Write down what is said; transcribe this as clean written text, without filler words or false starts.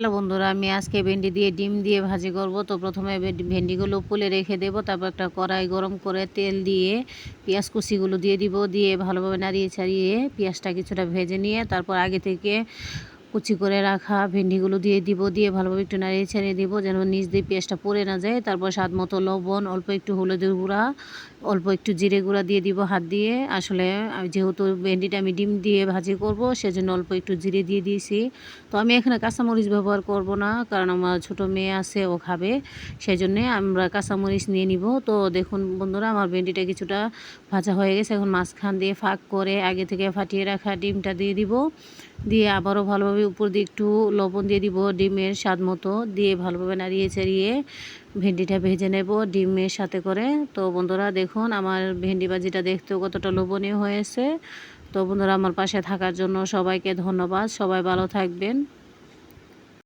Hello বন্ধুরা, আমি আজকে ভেন্ডি দিয়ে ডিম দিয়ে ভাজি করব। তো প্রথমে ভেন্ডিগুলো পুলে রেখে দেব, তারপর একটা কড়াই গরম করে তেল দিয়ে পেঁয়াজ কুচিগুলো দিয়ে দিব, দিয়ে ভালোভাবে নাড়িয়ে ছাড়িয়ে পেঁয়াজটা কিছুটা ভেজে নিয়ে তারপর আগে থেকে কুচি করে রাখা ভেন্ডিগুলো দিয়ে দিব, দিয়ে ভালোভাবে একটু নাড়িয়ে ছাড়িয়ে দিব যেন নিচ দিয়ে পেঁয়াজটা পড়ে না যায়। তারপর স্বাদ মতো লবণ, অল্প একটু হলুদের গুঁড়া, অল্প একটু জিরে গুঁড়া দিয়ে দিব হাত দিয়ে। আসলে যেহেতু ভেন্ডিটা আমি ডিম দিয়ে ভাজি করব, সেজন্য অল্প একটু জিরে দিয়ে দিয়েছি। তো আমি এখানে কাঁচামরিচ ব্যবহার করব না, কারণ আমার ছোট মেয়ে আছে, ও খাবে, সেই জন্যে আমরা কাঁচামরিচ নিয়ে নিব। তো দেখুন বন্ধুরা, আমার ভেন্ডিটা কিছুটা ভাজা হয়ে গেছে। এখন মাঝখান দিয়ে ফাঁক করে আগে থেকে ফাটিয়ে রাখা ডিমটা দিয়ে দিব, দিয়ে আবারও ভালোভাবে উপর দিয়ে একটু লবণ দিয়ে দিব ডিমের স্বাদ মতো, দিয়ে ভালোভাবে নাড়িয়ে চাড়িয়ে ভেন্ডিটা ভেজে নেব ডিমের সাথে করে। তো বন্ধুরা দেখুন, আমার ভেন্ডি ভাজিটা দেখতেও কতটা লোভনীয় হয়েছে। তো বন্ধুরা, আমার পাশে থাকার জন্য সবাইকে ধন্যবাদ। সবাই ভালো থাকবেন।